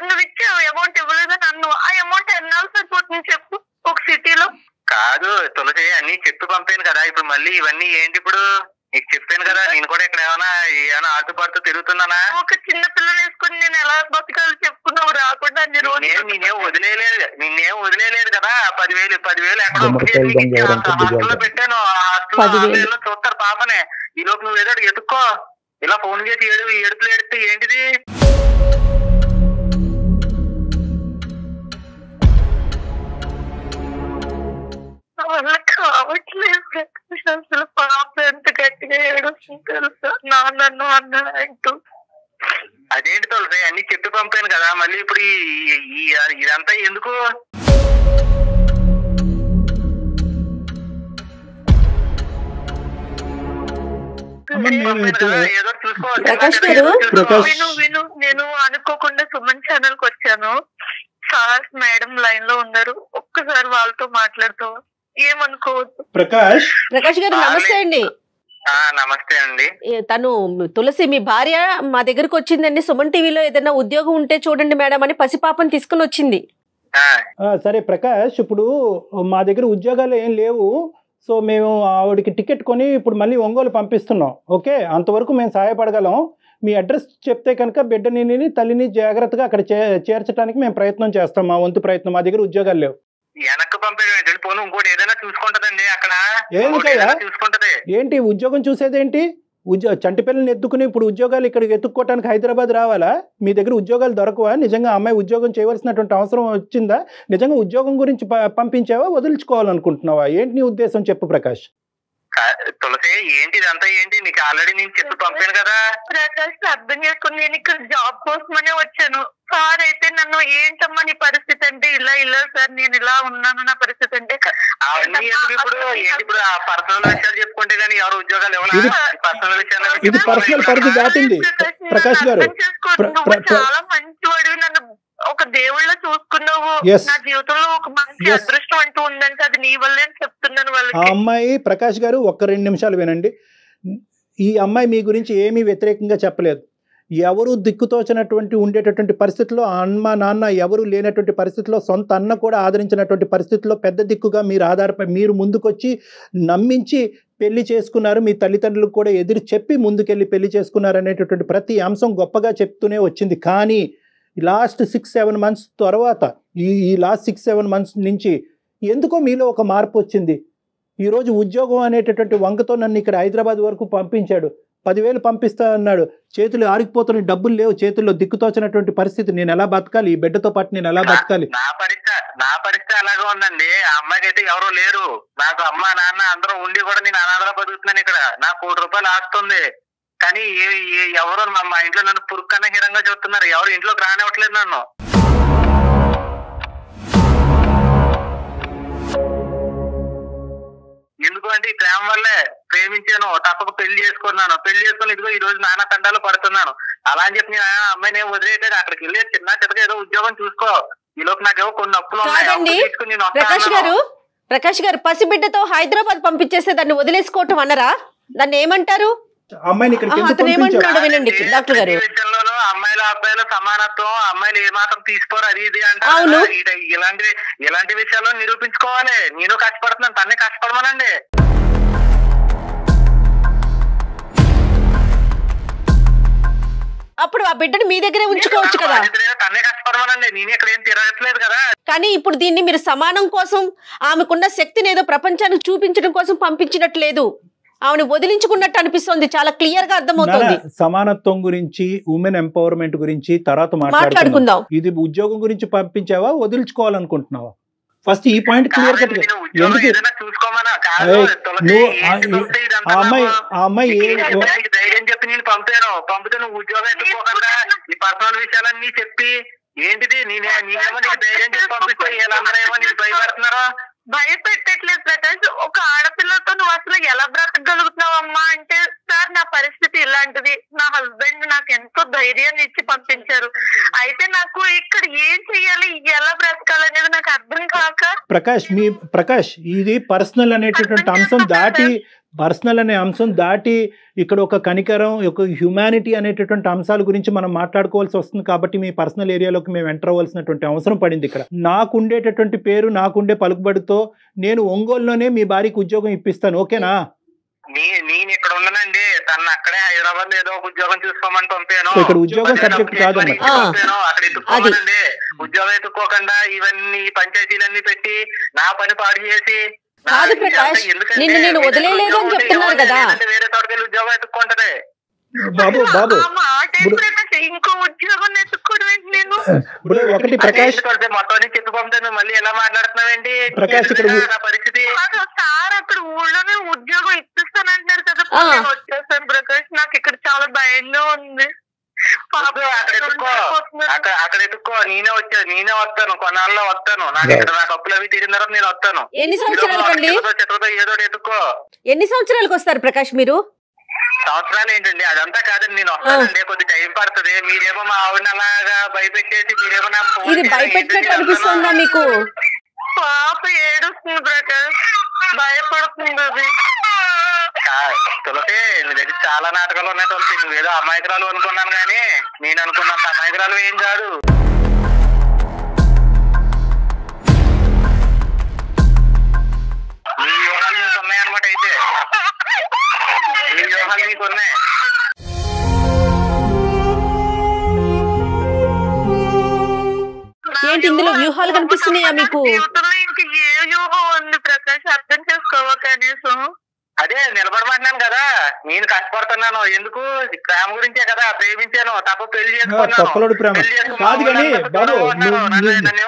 నువ్వు ఇచ్చే అమౌంట్ ఇవ్వలేదు నన్ను. ఆ అమౌంట్ ఎన్నాళ్ళు సరిపోతుంది చెప్పు? ఒక సిటీలో కాదు తులసి, అన్ని చెప్పి పంపాను కదా. ఇప్పుడు మళ్ళీ ఇవన్నీ ఏంటి? ఇప్పుడు నీకు చెప్పాను కదా, నేను కూడా ఇక్కడ ఏమైనా ఆటుపాటు తిరుగుతున్నానా? ఒక చిన్న పిల్లని వేసుకుని నేను ఎలా బతకాలి చెప్పుకున్నావు? రాకుండా నిన్నేం వదిలేలేదు కదా. 10,000 ఎక్కడో పెట్టాను, హాస్టల్లో చూస్తారు పాపనే. ఈ లోపు నువ్వు ఏదో ఎత్తుక్కో, ఇలా ఫోన్ చేసి ఏడుపులు ఏడితే ఏంటిది? వల్ల కావట్లేదు. అసలు పాప ఎంత గట్టిగా ఏడుస్తుంది తెలుసా, నన్ను అన్న అంటూ. అదేంటి తులసి, అన్ని చెప్పి పంపాను కదా, మళ్ళీ ఇప్పుడు ఇదంతా ఎందుకు? విను, నేను అనుకోకుండా సుమన్ ఛానల్ కి వచ్చాను. సార్ మేడం లైన్ లో ఉన్నారు, ఒక్కసారి వాళ్ళతో మాట్లాడుతావా? ఏమనుకోవద్దు. ప్రకాష్ గారు నమస్తే అండి. నమస్తే అండి. తను తులసి మీ భార్య మా దగ్గరకు వచ్చిందండి. సుమన్ టీవీలో ఏదైనా ఉద్యోగం ఉంటే చూడండి మేడం అని పసిపాపని తీసుకుని వచ్చింది. సరే ప్రకాష్, ఇప్పుడు మా దగ్గర ఉద్యోగాలు ఏం లేవు, సో మేము ఆవిడకి టికెట్ కొని ఇప్పుడు మళ్ళీ ఒంగోలు పంపిస్తున్నాం. ఓకే, అంతవరకు మేము సహాయపడగలం. మీ అడ్రస్ చెప్తే కనుక బిడ్డని తల్లిని జాగ్రత్తగా అక్కడ చేర్చడానికి మేము ప్రయత్నం చేస్తాం, మా వంతు ప్రయత్నం. మా దగ్గర ఉద్యోగాలు లేవు. వెనక్కి పంపేయడం ఏంటండి? పోను ఇంకోటి ఏదైనా చూసుకుంటదండి అక్కడ, చూసుకుంటది. ఏంటి ఉద్యోగం చూసేదేంటి? చంటి పిల్లల్ని ఎత్తుకుని ఇప్పుడు ఉద్యోగాలు ఇక్కడికి ఎత్తుక్కోవడానికి హైదరాబాద్ రావాలా? మీ దగ్గర ఉద్యోగాలు దొరకవా? నిజంగా అమ్మాయి ఉద్యోగం చేయవలసినటువంటి అవసరం వచ్చిందా? నిజంగా ఉద్యోగం గురించి పంపించావా, వదిలించుకోవాలనుకుంటున్నావా? ఏంటి నీ ఉద్దేశం చెప్పు ప్రకాష్. తులసి ఏంటి ఇదంతా? ఏంటి నీకు ఆల్రెడీ నేను చెప్పి పంపాను కదా. ప్రకాష్ అర్థం చేసుకుని నేను ఇక్కడ జాబ్ కోసమనే వచ్చాను. సార్ అయితే నన్ను ఏంటమ్మా నీ పరిస్థితి అంటే ఇలా సార్ నేను ఇలా ఉన్నాను నా పరిస్థితి అంటే ఇప్పుడు ఆ పర్సనల్ విషయాలు చెప్పుకుంటే గానీ ఎవరు ఉద్యోగాలు ఇవ్వాలి? పర్సనల్ విషయాలు ఇది పర్సనల్ పరిధి దాటింది ప్రకాష్ గారు. చాలా మంచివాడివి, నన్ను ఒక దేవుళ్ళ చూసుకున్నావు. నా జీవితంలో ఒక మంచి అదృష్టం అంటూ ఉందంటే అది నీ వల్లే చెప్తున్నాను వాళ్ళకి. ఆ అమ్మాయి ప్రకాష్ గారు ఒక్క 2 నిమిషాలు వినండి. ఈ అమ్మాయి మీ గురించి ఏమీ వ్యతిరేకంగా చెప్పలేదు. ఎవరు దిక్కుతోచినటువంటి ఉండేటటువంటి పరిస్థితుల్లో, అమ్మ నాన్న ఎవరు లేనటువంటి పరిస్థితుల్లో, సొంత అన్న కూడా ఆదరించినటువంటి పరిస్థితుల్లో పెద్ద దిక్కుగా మీరు ముందుకొచ్చి నమ్మించి పెళ్లి చేసుకున్నారు. మీ తల్లిదండ్రులకు కూడా ఎదురు చెప్పి ముందుకెళ్ళి పెళ్లి చేసుకున్నారు అనేటటువంటి ప్రతి అంశం గొప్పగా చెప్తూనే వచ్చింది. కానీ లాస్ట్ 6-7 మంత్స్ తర్వాత ఈ లాస్ట్ 6-7 మంత్స్ నుంచి ఎందుకో మీలో ఒక మార్పు వచ్చింది. ఈరోజు ఉద్యోగం అనేటటువంటి వంకతో నన్ను ఇక్కడ హైదరాబాద్ వరకు పంపించాడు. 10,000 పంపిస్తా అన్నాడు. చేతులు ఆరికిపోతున్న డబ్బులు లేవు, చేతుల్లో దిక్కుతోచినటువంటి పరిస్థితి. నేను ఎలా బతకాలి? ఈ బిడ్డతో పాటు నేను ఎలా బతకాలి? నా పరిస్థితి అలాగే ఉందండి. ఆ అమ్మాయికి అయితే ఎవరో లేరు. నాకు అమ్మ నాన్న అందరూ ఉండి కూడా నేను అనాథలా బతుకుతున్నాను ఇక్కడ. నాకు 1 కోటి రూపాయలు ఆస్తుంది. కానీ ఎవరో మా ఇంట్లో నన్ను పురుక్కన్న హీరంగా చూస్తున్నారు. ఎవరు ఇంట్లోకి రానివ్వట్లేదు నన్ను. ఎందుకు అంటే ఈ ప్రేమ వల్లే ప్రేమించాను, తప్పక పెళ్లి చేసుకున్నాను. పెళ్లి చేసుకుని ఇదిగో ఈ రోజు నానా తండాలు పడుతున్నాను. అలా అని చెప్పి నేను అమ్మాయిని వదిలేయట్లేదు. అక్కడికి వెళ్ళి చిన్నగా ఏదో ఉద్యోగం చూసుకో. ఈ లోపు నాకేమో కొన్ని అప్పులు ఉన్నాయి. ప్రకాష్ గారు పసిబిడ్డతో హైదరాబాద్ పంపించేస్తే దాన్ని వదిలేసుకోవటం అన్నరా? దాన్ని ఏమంటారు? వినండి డాక్టర్ గారు. విషయంలోనూ అమ్మాయిల అబ్బాయిల సమానత్వం, అమ్మాయిలు ఏమాత్రం తీసుకోరు అది ఇది అంటారు. ఇలాంటి విషయాల్లో నిరూపించుకోవాలి. నేను కష్టపడుతున్నాను, తన్నే కష్టపడమనండి. అప్పుడు ఆ బిడ్డను మీ దగ్గరే ఉంచుకోవచ్చు కదా. తన్నే కష్టపడమనండి, నేను ఇక్కడ ఏం తిరగట్లేదు కదా. కానీ ఇప్పుడు దీన్ని మీరు సమానం కోసం, ఆమెకున్న శక్తిని ఏదో ప్రపంచానికి చూపించడం కోసం పంపించినట్లేదు, ఆమెను వదిలించుకున్నట్టు అనిపిస్తుంది. చాలా క్లియర్ గా అర్థమవుతుంది. సమానత్వం గురించి, ఉమెన్ ఎంపవర్మెంట్ గురించి తర్వాత మాట్లాడుకుందాం. ఇది ఉద్యోగం గురించి పంపించావా, వదిలించుకోవాలనుకుంటున్నావా? ఫస్ట్ ఈ పాయింట్ క్లియర్ కట్. అమ్మాయి ధైర్యం చెప్పి నేను పంపితే నువ్వు ఉద్యోగం ఎత్తుకోకుండా ఈ పర్సనల్ విషయాలన్నీ చెప్పి ఏంటిది నేనేమో నీకు ధైర్యం చెప్పి పంపిస్తే వీళ్ళందరూ ఏమో నీకు భయపడుతున్నారా? భయపెట్టట్లేదు ప్రకాష్. ఒక ఆడపిల్లతో నువ్వు అసలు ఎలా బ్రతకగలుగుతున్నావమ్మా అంటే, సార్ నా పరిస్థితి ఇలాంటిది, నా హస్బెండ్ నాకు ఎంతో ధైర్యాన్ని ఇచ్చి పంపించారు. అయితే నాకు ఇక్కడ ఏం చెయ్యాలి, ఎలా బ్రతకాలనేది నాకు అర్థం కాక. ప్రకాష్ ఇది పర్సనల్ అనేటటువంటి అంశం దాటి, పర్సనల్ అనే అంశం దాటి ఇక్కడ ఒక కనికరం, ఒక హ్యుమానిటీ అనేటటువంటి అంశాల గురించి మనం మాట్లాడుకోవాల్సి వస్తుంది. కాబట్టి మీ పర్సనల్ ఏరియాలోకి మేము ఎంటర్ అవ్వాల్సినటువంటి అవసరం పడింది. ఇక్కడ నాకుండేటటువంటి పేరు, నాకుండే పలుకుబడితో నేను ఒంగోలులోనే మీ భార్యకి ఉద్యోగం ఇప్పిస్తాను, ఓకేనా? నేను ఇక్కడ ఉన్నానండి, తను అక్కడే హైదరాబాద్ ఏదో ఒక ఉద్యోగం చూసుకోమని పంపాను. ఇక్కడ ఉద్యోగం సబ్జెక్ట్ కాదండి. అక్కడ ఎత్తుకోవాలండి. ఉద్యోగం ఎత్తుకోకుండా ఇవన్నీ పంచాయతీలన్నీ పెట్టి నా పని పాడు చేసి కాదు ప్రకాష్, నేను వదిలేలేదు అని చెప్తున్నారు కదా. వేరే తోటకెళ్ళి ఉద్యోగం ఎత్తుకుంటది. బాబు ఇంకో ఉద్యోగం ఎత్తుకోవడం నేను ఒకటి ప్రకాష్ మొత్తం చెప్పి పంపుతాను. మళ్ళీ ఎలా మాట్లాడుతున్నావేంటి? ప్రకాష్ నా పరిస్థితి సార్ అక్కడ ఊళ్ళోనే ఉద్యోగం ఇప్పిస్తానంటున్నారు కదా, వచ్చేస్తాను ప్రకాష్. నాకు ఇక్కడ చాలా భయంగా ఉంది. అక్కడ ఎత్తుకో, నేనే వస్తాను, కొన్నాళ్ళలో వస్తాను. నాకు ఇక్కడ నాకు అప్పులు అవి తీరిన తర్వాత నేను వస్తాను. ఎన్ని సంవత్సరాలు ఏదో ఎత్తుకో. ఎన్ని సంవత్సరాలకు వస్తారు ప్రకాష్ మీరు? సంవత్సరాలు ఏంటండి, అదంతా కాదండి. నేను వస్తానండి, కొద్ది టైం పడుతుంది. మీరేమో మా ఆవిడని అలాగా భయపెట్టేసి మీరేమో నా ఇది భయపెట్టినట్టు అనిపిస్తుందా మీకు? పాప ఏడుస్తుంది ప్రకాష్, భయపడుతుంది. తులసి నీ దగ్గర చాలా నాటకాలు ఉన్నాయి తులసి. నువ్వేదో అమాయకురాలు అనుకున్నాను కానీ నేను అనుకున్నంత అమాయకురాలు ఏం కాదు. నీ వ్యూహాలు నీకు ఉన్నాయన్నమాట. అయితే నీ వ్యూహాలు నీకు ఉన్నాయి. ఏంటి ఇందులో వ్యూహాలు కనిపిస్తున్నాయా మీకు? జీవితంలో ఇంక వ్యామోహం ఉంది ప్రకాష్, అర్థం చేసుకోవా కనీసం? అదే నిలబడమంటున్నాను కదా, నేను కష్టపడుతున్నాను ఎందుకు, ప్రేమ గురించే కదా, ప్రేమించాను తప్ప పెళ్లి తొక్కలోడు ప్రేమ కాదు. కానీ బాబు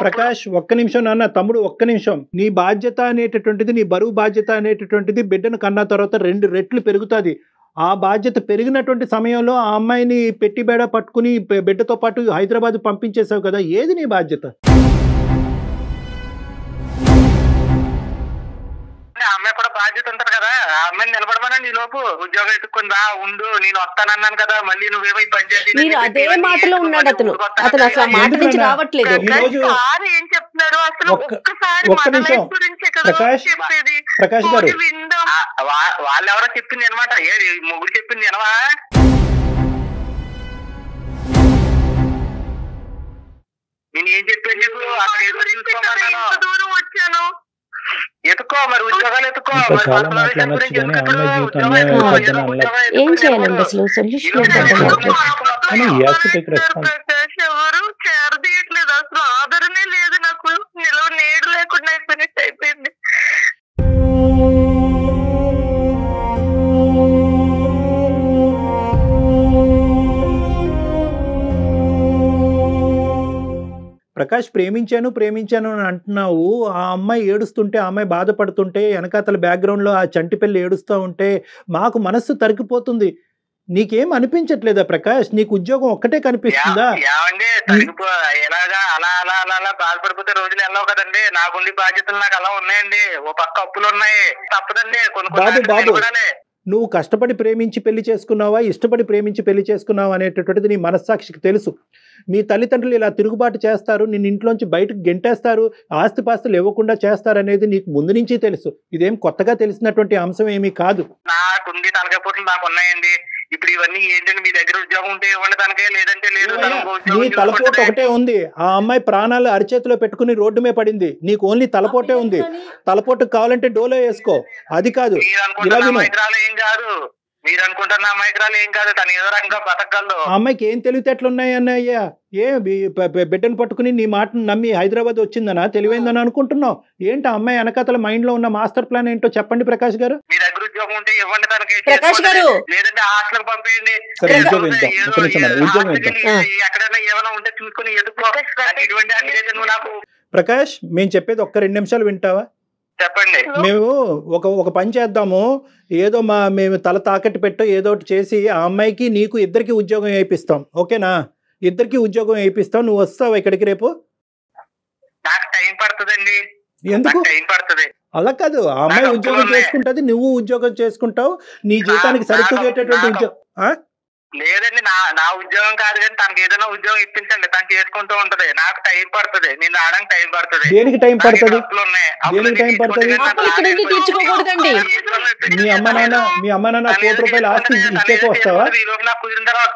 ప్రకాష్ ఒక్క నిమిషం నాన్న, తమ్ముడు ఒక్క నిమిషం. నీ బాధ్యత అనేటటువంటిది, నీ బరువు బాధ్యత అనేటటువంటిది బిడ్డను కన్నా తర్వాత 2 రెట్లు పెరుగుతుంది. ఆ బాధ్యత పెరిగినటువంటి సమయంలో ఆ అమ్మాయిని పెట్టి బేడ పట్టుకుని బిడ్డతో పాటు హైదరాబాద్ పంపించేసావు కదా, ఏది నీ బాధ్యత? అమ్మాయి కూడా బాధ్యత ఉంటది కదా, ఆ అమ్మాయిని నిలబడమనండి. ఈ లోపు ఉద్యోగం ఎత్తుకుని రా ఉండు, నేను వస్తానన్నాను కదా, మళ్ళీ నువ్వేమో పనిచేసి మీరు అదే మాటలో ఉన్నాడు అతను అసలు ఆ మాట నుంచి రావట్లేదు. ఏం చెప్తున్నారు అసలు? ఒక్క నిమిషం ప్రకాష్ గారు, వాళ్ళెవరో చెప్పింది అనమాట, మొగుడు చెప్పింది అనవా? నేను ఏం చెప్పాను చెప్పు, అక్కడ ఏదో చూసుకోమన్నాను, దూరం వచ్చాను, ఎత్తుకో మరి ఉద్యోగాలు ఎత్తుకో. ఏం చేయాలండి అసలు? సొల్యూషన్ ఎవరు చేరదీయట్లేదు అసలు, ఆదరణే లేదు నాకు, నిలవ నేడు లేకుండా అయిపోయినట్టు అయిపోయింది. ప్రకాష్ ప్రేమించాను అని అంటున్నావు. ఆ అమ్మాయి ఏడుస్తుంటే, ఆ అమ్మాయి బాధపడుతుంటే, వెనకాతల బ్యాక్గ్రౌండ్లో ఆ చంటి పిల్ల ఏడుస్తూ ఉంటే మాకు మనస్సు తరిగిపోతుంది. నీకేం అనిపించట్లేదా ప్రకాష్? నీకు ఉద్యోగం ఒక్కటే కనిపిస్తుందా? ఎలాగా అలా అలా అలా అలా బాధపడిపోతే రోజులు వెళ్ళవు కదండి. నాకుండి బాధ్యతలు నాకు అలా ఉన్నాయండి, ఓ పక్క అప్పులు ఉన్నాయి, తప్పదండి. బాబు నువ్వు కష్టపడి ప్రేమించి పెళ్లి చేసుకున్నావా, ఇష్టపడి ప్రేమించి పెళ్లి చేసుకున్నావా అనేటటువంటిది నీ మనస్సాక్షికి తెలుసు. మీ తల్లిదండ్రులు ఇలా తిరుగుబాటు చేస్తారు, నిన్ను ఇంట్లోంచి బయటకు గెంటేస్తారు, ఆస్తిపాస్తులు ఇవ్వకుండా చేస్తారనేది నీకు ముందు నుంచి తెలుసు. ఇదేం కొత్తగా తెలిసినటువంటి అంశం ఏమీ కాదు. నాకుండి తలకాయ నాకు ఉన్నాయండి. ఇప్పుడు ఇవన్నీ ఏంటంటే మీ దగ్గర ఉద్యోగం ఉంటే ఇవ్వండి తనకే, లేదంటే లేదు. నీ తలపోటు ఒకటే ఉంది. ఆ అమ్మాయి ప్రాణాలు అరిచేతిలో పెట్టుకుని రోడ్డు మీద పడింది. నీకు ఓన్లీ తలపోటే ఉంది. తలపోటు కావాలంటే డోలో వేసుకో, అది కాదు. ఏం కాదు, మీరు అనుకుంటున్న అమ్మాయికురాలు ఏం కాదు, తను ఏదో రకంగా బతకగలదు. ఆ అమ్మాయికి ఏం తెలివితేటలు ఉన్నాయన్నయ్యా? ఏ బిడ్డను పట్టుకుని నీ మాటను నమ్మి హైదరాబాద్ వచ్చిందనా, తెలివైందని అనుకుంటున్నావు? ఏంటి ఆ అమ్మాయి వెనకాతల మైండ్ లో ఉన్న మాస్టర్ ప్లాన్ ఏంటో చెప్పండి ప్రకాష్ గారు. మీ దగ్గర ఉద్యోగం ఉంటే ఇవ్వండి తనకి, ప్రకాష్ గారు, లేదంటే హాస్టల్ పంపేయండి. ఎక్కడైనా ఏమైనా ఉంటే చూసుకుని ఎదుకో. ఇటువంటి అన్ని నువ్వు నాకు. ప్రకాష్ మేము చెప్పేది ఒక్క 2 నిమిషాలు వింటావా? చెప్పండి. మేము ఒక పని చేద్దాము, ఏదో మేము తల తాకట్టు పెట్టో ఏదో ఒకటి చేసి ఆ అమ్మాయికి నీకు ఇద్దరికి ఉద్యోగం వేయిస్తాం, ఓకేనా? ఇద్దరికి ఉద్యోగం వేయిస్తాం. నువ్వు వస్తావా ఇక్కడికి రేపు? నాకు టైం పడుతుందండి. ఎందుకు టైం పడుతుంది? అలా కాదు, ఆ అమ్మాయి ఉద్యోగం చేసుకుంటది, నువ్వు ఉద్యోగం చేసుకుంటావు, నీ జీవితానికి సరితూగేటటువంటి ఉద్యోగం. లేదండి, నా ఉద్యోగం కాదు కానీ తనకి ఏదైనా ఉద్యోగం ఇప్పించండి, తను చేసుకుంటూ ఉంటది. నాకు టైం పడుతుంది, నేను రావడానికి టైం పడుతుంది. దేనికి టైం పడుతుంది? దేనికి టైం పడుతుంది? మీ అమ్మ నాన్న 1 కోటి రూపాయలు ఆస్తి ఇచ్చేకి వస్తావా? ఈ రోజు నాకు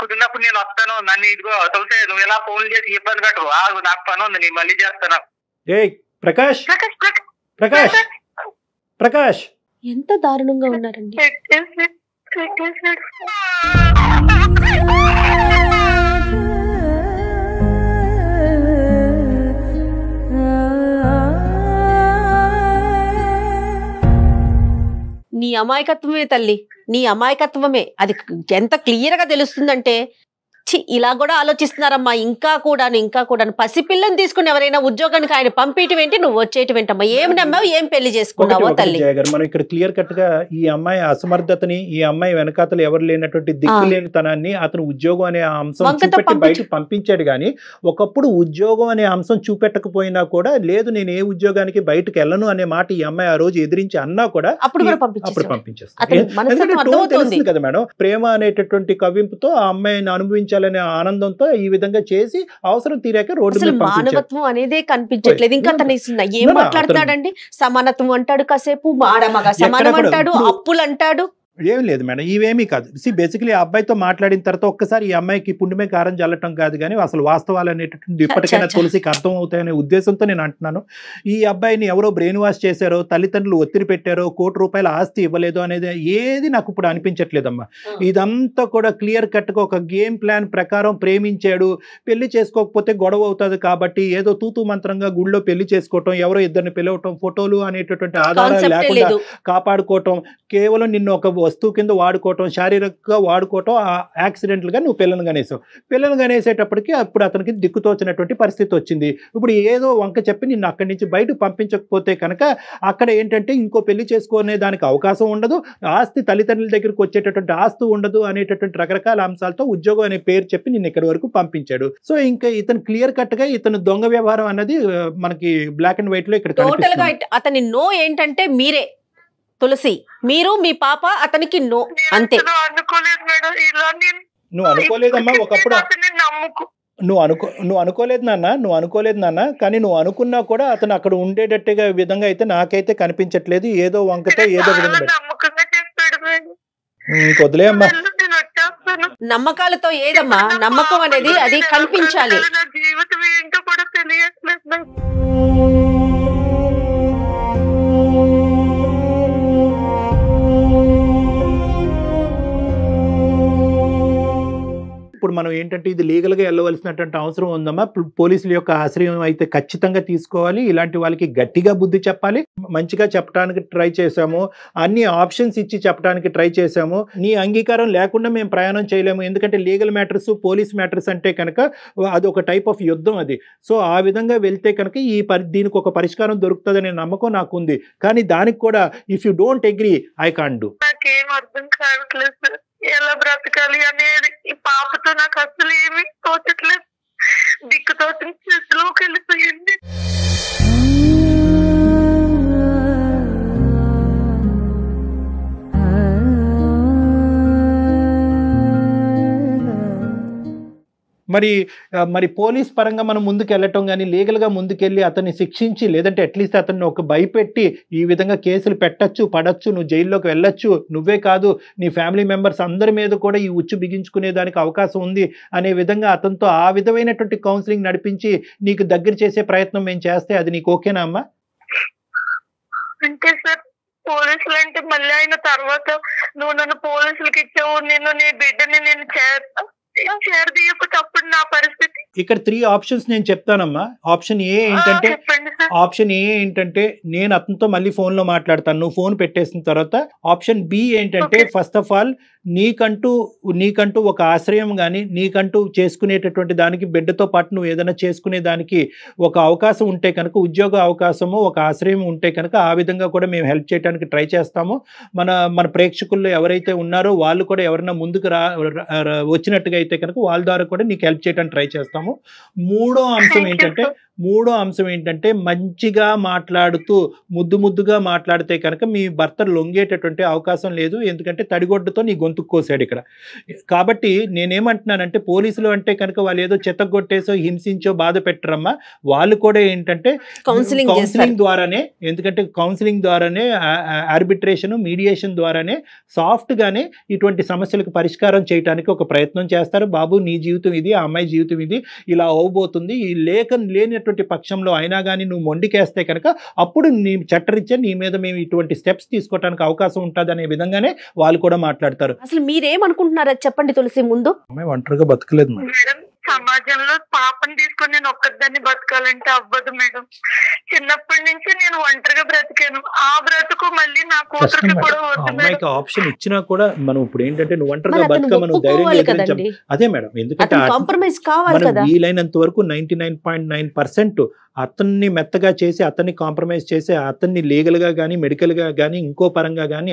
కుదిరినప్పుడు నేను వస్తాను. నన్ను ఇదిగో తొలిసే నువ్వు ఎలా ఫోన్ చేసి ఇబ్బంది పెట్టు, నాకు పని ఉంది, నేను మళ్ళీ చేస్తాను. ఏ ప్రకాష్, ప్రకాష్, ప్రకాష్ ఎంత దారుణంగా ఉన్నారండి. నీ అమాయకత్వమే తల్లి, నీ అమాయకత్వమే. అది ఎంత క్లియర్ గా తెలుస్తుందంటే, ఇలా కూడా ఆలోచిస్తున్నారమ్మా. ఇంకా కూడా పసిపిల్లని తీసుకుని ఎవరైనా ఉద్యోగానికి ఆయన పంపేయటం ఏంటి, నువ్వు వచ్చేయటం ఏంటమ్మా? ఏం నమ్మావు, ఏం పెళ్లి చేసుకున్నావో తల్లి? మనం ఇక్కడ క్లియర్ కట్ గా ఈ అమ్మాయి అసమర్థతని, ఈ అమ్మాయి వెనకాతలు ఎవరు లేనటువంటి దిక్కు లేనితనాన్ని అతను ఉద్యోగం అనే అంశం చూపెట్టి బయటకు పంపించాడు. కానీ ఒకప్పుడు ఉద్యోగం అనే అంశం చూపెట్టకపోయినా కూడా, లేదు నేను ఏ ఉద్యోగానికి బయటకు వెళ్ళను అనే మాట ఈ అమ్మాయి ఆ రోజు ఎదిరించి అన్నా కూడా అప్పుడు పంపించేస్తుంది కదా మేడం. ప్రేమ అనేటటువంటి కవింపుతో ఆ అమ్మాయిని అనుభవించాలనే ఆనందంతో ఈ విధంగా చేసి అవసరం తీరాక రోడ్డు మీద మానవత్వం అనేదే కనిపించట్లేదు. ఇంకా తన ఏం మాట్లాడుతున్నాడండి? సమానత్వం అంటాడు, కాసేపు ఆడమగ సమానం అంటాడు, అప్పులు అంటాడు. ఏం లేదు మేడం, ఇవేమీ కాదు. బేసికలీ ఆ అబ్బాయితో మాట్లాడిన తర్వాత ఒక్కసారి ఈ అమ్మాయికి పుండుమే కారం చల్లటం కాదు కానీ అసలు వాస్తవాలు అనేటటువంటి ఇప్పటికైనా తులసికి అర్థం అవుతాయనే ఉద్దేశంతో నేను అంటున్నాను. ఈ అబ్బాయిని ఎవరో బ్రెయిన్ వాష్ చేశారో, తల్లిదండ్రులు ఒత్తిడి పెట్టారో, ₹1,00,00,000 ఆస్తి ఇవ్వలేదు అనేది ఏది నాకు ఇప్పుడు అనిపించట్లేదమ్మా. ఇదంతా కూడా క్లియర్ కట్గా ఒక గేమ్ ప్లాన్ ప్రకారం ప్రేమించాడు, పెళ్లి చేసుకోకపోతే గొడవ అవుతుంది కాబట్టి ఏదో తూతూ మంత్రంగా గుళ్ళో పెళ్లి చేసుకోవటం, ఎవరో ఇద్దరిని పిలవటం, ఫోటోలు అనేటటువంటి ఆధారాలు లేకుండా కాపాడుకోవటం, కేవలం నిన్ను ఒక వస్తువు కింద వాడుకోవటం, శారీరకంగా వాడుకోవటం, యాక్సిడెంట్లుగా నువ్వు పిల్లలు కనేసావు. పిల్లలు కనేసేటప్పటికి అప్పుడు అతనికి దిక్కుతోచినటువంటి పరిస్థితి వచ్చింది. ఇప్పుడు ఏదో వంక చెప్పి నిన్ను అక్కడి నుంచి బయటకు పంపించకపోతే కనుక అక్కడ ఏంటంటే ఇంకో పెళ్లి చేసుకునే దానికి అవకాశం ఉండదు, ఆస్తి తల్లిదండ్రుల దగ్గరికి వచ్చేటటువంటి ఆస్తి ఉండదు అనేటటువంటి రకరకాల అంశాలతో ఉద్యోగం అనే పేరు చెప్పి నిన్ను ఇక్కడి వరకు పంపించాడు. సో ఇంకా ఇతను క్లియర్ కట్ గా ఇతను దొంగ వ్యవహారం అన్నది మనకి బ్లాక్ అండ్ వైట్ లో ఇక్కడ కనిపిస్తుంది. అతని నో ఏంటంటే మీరే తులసి, మీరు మీ పాప, అతనికి నో అంతే. నువ్వు అనుకోలేదమ్మా ఒకప్పుడు, నువ్వు అనుకోలేదు నాన్న, కానీ నువ్వు అనుకున్నా కూడా అతను అక్కడ ఉండేటట్టుగా విధంగా అయితే నాకైతే కనిపించట్లేదు. ఏదో వంకతో ఏదో విధంగా వదిలే అమ్మా. నమ్మకాలతో ఏదమ్మా నమ్మకం అనేది, అది కనిపించాలి. జీవితం ఏంటో కూడా తెలియట్లేదు. ఇప్పుడు మనం ఏంటంటే ఇది లీగల్గా వెళ్ళవలసినటువంటి అవసరం ఉందమ్మా. పోలీసుల యొక్క ఆశ్రయం అయితే ఖచ్చితంగా తీసుకోవాలి. ఇలాంటి వాళ్ళకి గట్టిగా బుద్ధి చెప్పాలి. మంచిగా చెప్పడానికి ట్రై చేసాము, అన్ని ఆప్షన్స్ ఇచ్చి చెప్పడానికి ట్రై చేసాము. నీ అంగీకారం లేకుండా మేము ప్రయాణం చేయలేము. ఎందుకంటే లీగల్ మ్యాటర్స్, పోలీస్ మ్యాటర్స్ అంటే కనుక అది ఒక టైప్ ఆఫ్ యుద్ధం అది. సో ఆ విధంగా వెళ్తే కనుక దీనికి ఒక పరిష్కారం దొరుకుతుందనే నమ్మకం నాకు ఉంది. కానీ దానికి కూడా if you don't agree I can't do. నాకేం అర్థం కావట్లేదు సార్, ఎలా బ్రతకాలి అనేది. ఈ పాపతో నాకు అసలు ఏమీ తోచట్లేదు. దిక్కుతోచిన స్థితిలోకి వెళ్ళిపోయింది. మరి పోలీస్ పరంగా మనం ముందుకు వెళ్ళటం కానీ, లీగల్గా ముందుకెళ్ళి అతన్ని శిక్షించి, లేదంటే అట్లీస్ట్ అతన్ని ఒక భయపెట్టి ఈ విధంగా కేసులు పెట్టచ్చు, పడచ్చు, నువ్వు జైల్లోకి వెళ్ళొచ్చు, నువ్వే కాదు నీ ఫ్యామిలీ మెంబర్స్ అందరి మీద కూడా ఈ ఉచ్చు బిగించుకునే దానికి అవకాశం ఉంది అనే విధంగా అతనితో ఆ విధమైనటువంటి కౌన్సిలింగ్ నడిపించి నీకు దగ్గర చేసే ప్రయత్నం మేము చేస్తే అది నీకు ఓకేనా అమ్మా? అంటే సార్ పోలీసులు అంటే మళ్ళీ అయిన తర్వాత నువ్వు నన్ను పోలీసులకి ఇచ్చావు, నేను నీ బిడ్డని నేను చేరదీయకపోతే నా పరిస్థితి. ఇక్కడ 3 ఆప్షన్స్ నేను చెప్తానమ్మా. ఆప్షన్ ఏ ఏంటంటే నేను అతనితో మళ్ళీ ఫోన్ లో మాట్లాడతాను, నువ్వు ఫోన్ పెట్టేసిన తర్వాత. ఆప్షన్ బి ఏంటంటే ఫస్ట్ ఆఫ్ ఆల్ నీకంటూ ఒక ఆశ్రయం కానీ, నీకంటూ చేసుకునేటటువంటి దానికి బిడ్డతో పాటు నువ్వు ఏదైనా చేసుకునే దానికి ఒక అవకాశం ఉంటే కనుక, ఉద్యోగ అవకాశము, ఒక ఆశ్రయం ఉంటే కనుక ఆ విధంగా కూడా మేము హెల్ప్ చేయడానికి ట్రై చేస్తాము. మన ప్రేక్షకుల్లో ఎవరైతే ఉన్నారో వాళ్ళు కూడా ఎవరైనా ముందుకు వచ్చినట్టుగా అయితే కనుక వాళ్ళ ద్వారా కూడా నీకు హెల్ప్ చేయడానికి ట్రై చేస్తాము. మూడో అంశం ఏంటంటే మంచిగా మాట్లాడుతూ ముద్దుగా మాట్లాడితే కనుక మీ భర్త లొంగేటటువంటి అవకాశం లేదు. ఎందుకంటే తడిగొడ్డుతో నీ గొంతు కోసాడు ఇక్కడ. కాబట్టి నేనేమంటున్నానంటే పోలీసులు అంటే కనుక వాళ్ళు ఏదో చెత్తగొట్టేసో హింసించో బాధ పెట్టరమ్మా. వాళ్ళు కూడా ఏంటంటే కౌన్సిలింగ్ ద్వారానే, ఎందుకంటే కౌన్సిలింగ్ ద్వారానే, ఆర్బిట్రేషన్, మీడియేషన్ ద్వారానే సాఫ్ట్ గానే ఇటువంటి సమస్యలకు పరిష్కారం చేయడానికి ఒక ప్రయత్నం చేస్తారు. బాబు నీ జీవితం ఇది, ఆ అమ్మాయి జీవితం ఇది, ఇలా అవబోతుంది, ఈ లేనటువంటి పక్షంలో అయినా కానీ నువ్వు మొండికేస్తే కనుక అప్పుడు నీ చట్టరీత్యా నీ మీద మేము ఇటువంటి స్టెప్స్ తీసుకోవడానికి అవకాశం ఉంటుంది అనే విధంగానే వాళ్ళు కూడా మాట్లాడతారు. అసలు మీరేమనుకుంటున్నారో చెప్పండి తులసి. ముందు అమ్మాయి ఒంటరిగా బతకలేదు మేడం. సమాజంలో పాపని తీసుకొని నేను ఒక్కదాన్ని బతకాలంటే అవ్వదు మేడం. చిన్నప్పటి నుంచి నేను ఒంటరిగా బ్రతికాను. ఆ బ్రతుకు మళ్ళీ నా కూతురికి కూడా అమ్మాయికి ఆప్షన్ ఇచ్చినా కూడా మనం ఇప్పుడు ఏంటంటే నువ్వు ఒంటరిగా బతకమని ధైర్యం. అదే మేడం, ఎందుకంటే మనం వీలైనంత వరకు 99.9% అతన్ని మెత్తగా చేసి, అతన్ని కాంప్రమైజ్ చేసి, అతన్ని లీగల్ గా గానీ, మెడికల్ గా గానీ, ఇంకో పరంగా గానీ,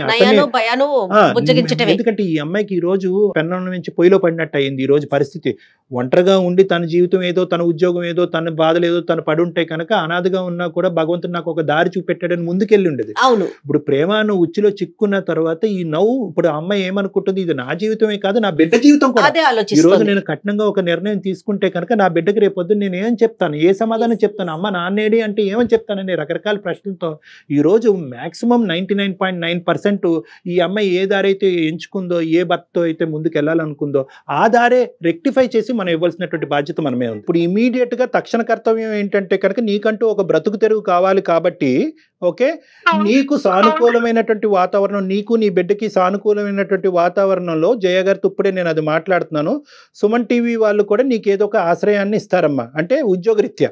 ఎందుకంటే ఈ అమ్మాయికి ఈ రోజు పెన్నం నుంచి పొయ్యిలో పడినట్టు అయింది. ఈ రోజు పరిస్థితి ఒంటరిగా ఉండి తన జీవితం ఏదో, తన ఉద్యోగం ఏదో, తన బాధలు ఏదో తను పడుంటే కనుక అనాథగా ఉన్నా కూడా భగవంతుడు నాకు ఒక దారి చూపెట్టాడని ముందుకెళ్ళి ఉండేది. ఇప్పుడు ప్రేమను ఉచ్చులో చిక్కున్న తర్వాత ఈ నవ్వు, ఇప్పుడు ఆ అమ్మాయి ఏమనుకుంటుంది, ఇది నా జీవితమే కాదు నా బిడ్డ జీవితం కూడా. ఈ రోజు నేను కఠినంగా ఒక నిర్ణయం తీసుకుంటే కనుక నా బిడ్డకి రేపొద్దు నేను ఏం చెప్తాను, ఏ సమాధానం చెప్తాను? చెప్తాను, అమ్మ నాన్నేడి అంటే ఏమని చెప్తానండి రకరకాల ప్రశ్నలతో. ఈరోజు మ్యాక్సిమం 99.9% ఈ అమ్మాయి ఏ దారైతే ఎంచుకుందో, ఏ భర్తతో అయితే ముందుకు వెళ్ళాలనుకుందో ఆ దారే రెక్టిఫై చేసి మనం ఇవ్వాల్సినటువంటి బాధ్యత మనమే ఉంది. ఇప్పుడు ఇమీడియట్ గా తక్షణ కర్తవ్యం ఏంటంటే కనుక నీకంటూ ఒక బ్రతుకు తెరువు కావాలి కాబట్టి, ఓకే, నీకు సానుకూలమైనటువంటి వాతావరణం, నీకు నీ బిడ్డకి సానుకూలమైనటువంటి వాతావరణంలో జయ గారితో ఇప్పుడే నేను అది మాట్లాడుతున్నాను. సుమన్ టీవీ వాళ్ళు కూడా నీకు ఏదో ఒక ఆశ్రయాన్ని ఇస్తారమ్మా, అంటే ఉద్యోగరీత్యా.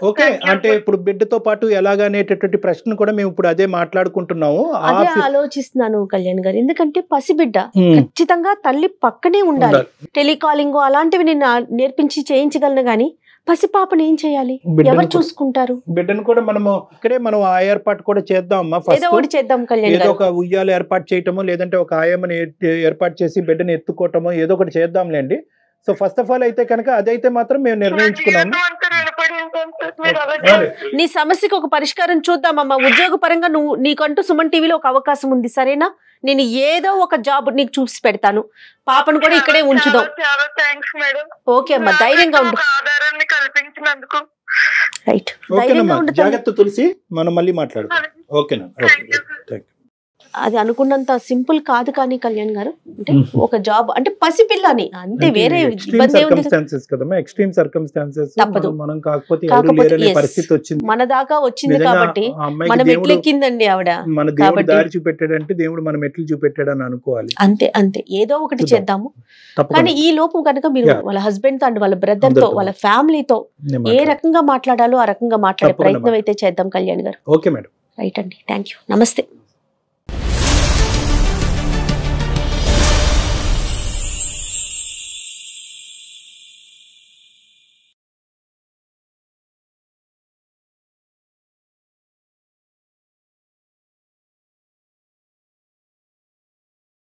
ఓకే, అంటే ఇప్పుడు బిడ్డతో పాటు ఎలాగనేటటువంటి ప్రశ్న కూడా మేము ఇప్పుడు అదే మాట్లాడుకుంటున్నాము. అదే ఆలోచిస్తున్నాను కళ్యాణ్ గారు, ఎందుకంటే పసిబిడ్డ ఖచ్చితంగా తల్లి పక్కనే ఉండాలి. టెలికాలింగ్ అలాంటివి నేను నేర్పించి చేయించగలను గానీ పసిపాపని ఏం చేయాలి, ఎవరు చూసుకుంటారు? బిడ్డను కూడా మనము ఇక్కడే మనం ఆ ఏర్పాటు కూడా చేద్దాం అమ్మా. ఏదో ఒకటి చేద్దాం కళ్యాణ్ ఏదో ఒక ఉయ్యాలు ఏర్పాటు చేయటమో, లేదంటే ఒక ఆయమ్మని ఏర్పాటు చేసి బిడ్డని ఎత్తుకోవటమో ఏదో ఒకటి చేద్దాంలేండి. సో ఫస్ట్ ఆఫ్ ఆల్ అయితే కనుక అదైతే మాత్రం మేము నిర్ణయించుకున్నాము. నీ సమస్యకు ఒక పరిష్కారం చూద్దామమ్మా. ఉద్యోగ పరంగా నీకంటూ సుమన్ టీవీలో ఒక అవకాశం ఉంది, సరేనా? నేను ఏదో ఒక జాబ్ నీకు చూసి పెడతాను, పాపను కూడా ఇక్కడే ఉంచుదాం. ఓకే అమ్మా, ధైర్యంగా ఉండు. రైట్, ధైర్యంగా ఉండు. జాగ్రత్త తులసి, మనం మళ్ళీ మాట్లాడుతాం. ఓకేనా? అది అనుకున్నంత సింపుల్ కాదు కానీ కళ్యాణ్ గారు, అంటే ఒక జాబ్ అంటే పసిపిల్లని అంతే, వేరే ఇబ్బంది తప్పదు. మన దాకా వచ్చింది కాబట్టి మనం ఎట్లెక్కిందండి ఆవిడ, దారి చూపెట్టాడంటే దేవుడు మనం ఎట్లు చూపెట్టాడని అనుకోవాలి. అంతే అంతే, ఏదో ఒకటి చేద్దాము. కానీ ఈ లోపు కనుక మీరు వాళ్ళ హస్బెండ్ తో అండ్ వాళ్ళ బ్రదర్ తో, వాళ్ళ ఫ్యామిలీతో ఏ రకంగా మాట్లాడాలో ఆ రకంగా మాట్లాడే ప్రయత్నం అయితే చేద్దాం కళ్యాణ్ గారు. Okay madam. రైట్ అండి, థ్యాంక్ యూ, నమస్తే.